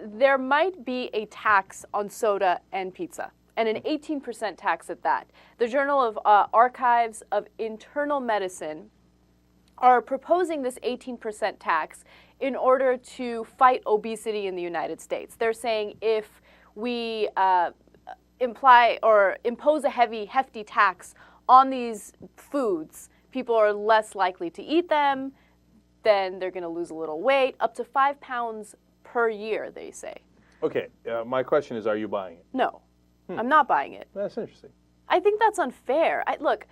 there might be a tax on soda and pizza, and an 18% tax at that. The Journal of Archives of Internal Medicine are proposing this 18% tax in order to fight obesity in the United States. They're saying if we impose a hefty tax on these foods, people are less likely to eat them, then they're going to lose a little weight, up to 5 pounds per year, they say. Okay, my question is, are you buying it? No, I'm not buying it. That's interesting. I think that's unfair. Look,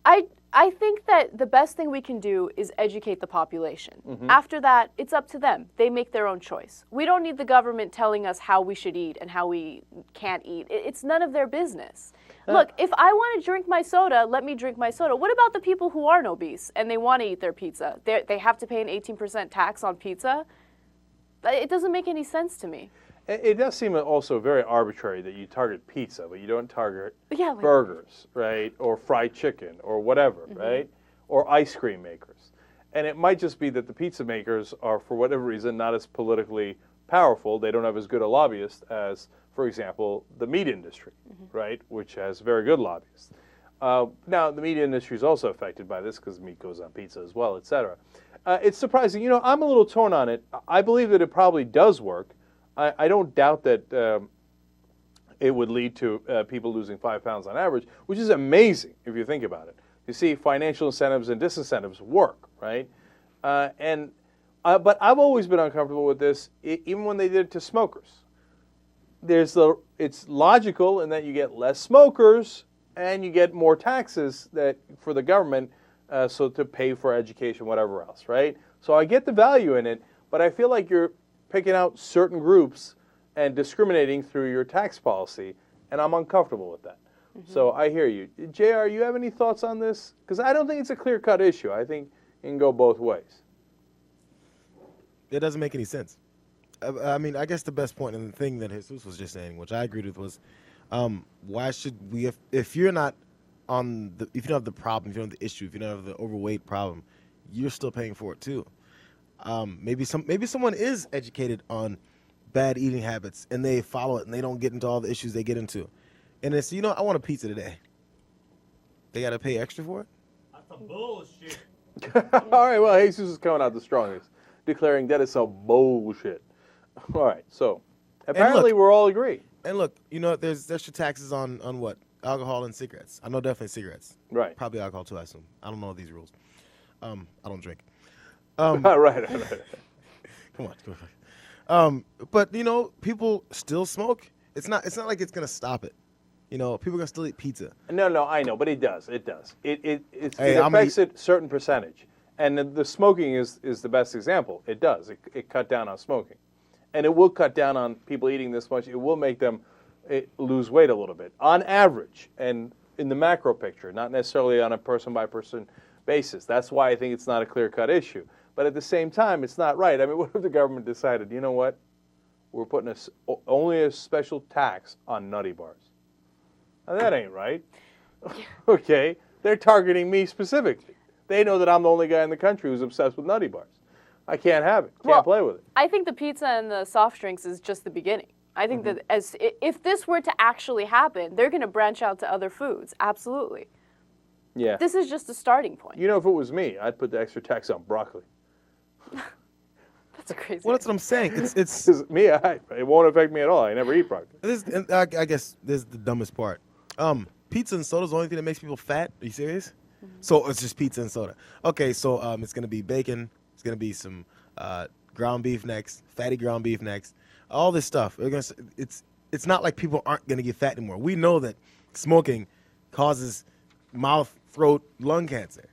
I think that the best thing we can do is educate the population. After that, it's up to them. They make their own choice. We don't need the government telling us how we should eat and how we can't eat. It's none of their business. Look, if I want to drink my soda, let me drink my soda. What about the people who aren't obese and they want to eat their pizza? They have to pay an 18% tax on pizza? It doesn't make any sense to me. It does seem also very arbitrary that you target pizza, but you don't target burgers, right? Or fried chicken or whatever, right? Or ice cream makers. And it might just be that the pizza makers are, for whatever reason, not as politically powerful. They don't have as good a lobbyist as, for example, the meat industry, right? Which has very good lobbyists. Now, the meat industry is also affected by this because meat goes on pizza as well, et cetera. It's surprising. You know, I'm a little torn on it. I believe that it probably does work. I don't doubt that it would lead to people losing 5 pounds on average, which is amazing if you think about it. You see, financial incentives and disincentives work, right? But I've always been uncomfortable with this, even when they did it to smokers. It's logical in that you get less smokers and you get more taxes for the government, so to pay for education, whatever else, right? So I get the value in it, but I feel like you're picking out certain groups and discriminating through your tax policy, and I'm uncomfortable with that. So I hear you. JR, you have any thoughts on this? Because I don't think it's a clear-cut issue. I think it can go both ways. It doesn't make any sense. I mean, I guess the best point and the thing that Jesus was just saying, which I agreed with, was why should we, if you're not if you don't have the problem, if you don't have the issue, if you don't have the overweight problem, you're still paying for it too. Maybe someone is educated on bad eating habits and they follow it and they don't get into all the issues they get into. And it's, you know, I want a pizza today. They got to pay extra for it? That's some bullshit. All right, well, Jesus is coming out the strongest, declaring that is some bullshit. All right, so apparently we're all agreed. And look, you know, there's extra taxes on what? Alcohol and cigarettes. I know definitely cigarettes. Right. Probably alcohol too, I assume. I don't know these rules. I don't drink. Right. Come on. But you know, people still smoke. It's not like it's gonna stop it. You know, people are gonna still eat pizza. No, I know, but it does. It affects a certain percentage, and the smoking is the best example. It does. It cut down on smoking, and it will cut down on people eating this much. It will make them lose weight a little bit on average, and in the macro picture, not necessarily on a person by person basis. That's why I think it's not a clear-cut issue. But at the same time, it's not right. I mean, what if the government decided, you know what, we're putting only a special tax on nutty bars? Now, that ain't right. Okay, they're targeting me specifically. They know that I'm the only guy in the country who's obsessed with nutty bars. I can't have it. Can't play with it. I think the pizza and the soft drinks is just the beginning. I think that if this were to actually happen, they're going to branch out to other foods. Absolutely. Yeah. This is just a starting point. You know, if it was me, I'd put the extra tax on broccoli. That's a crazy. Well, that's what I'm saying. It's me. It won't affect me at all. I never eat broccoli. I guess this is the dumbest part. Pizza and soda is the only thing that makes people fat. Are you serious? So it's just pizza and soda. Okay, so it's gonna be bacon. It's gonna be some ground beef next, fatty ground beef next. All this stuff. It's not like people aren't gonna get fat anymore. We know that smoking causes mouth, throat, lung cancer.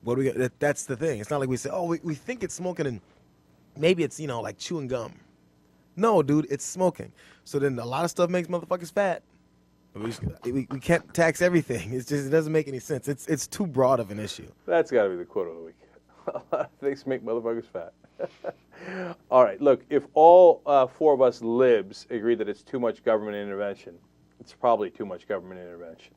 What do we got? That's the thing. It's not like we say, oh, we think it's smoking and maybe it's, you know, like chewing gum. No, dude, it's smoking. So then a lot of stuff makes motherfuckers fat. We can't tax everything. It doesn't make any sense. It's too broad of an issue. That's got to be the quote of the week. A lot of things make motherfuckers fat. All right, look, if all four of us libs agree that it's too much government intervention, it's probably too much government intervention.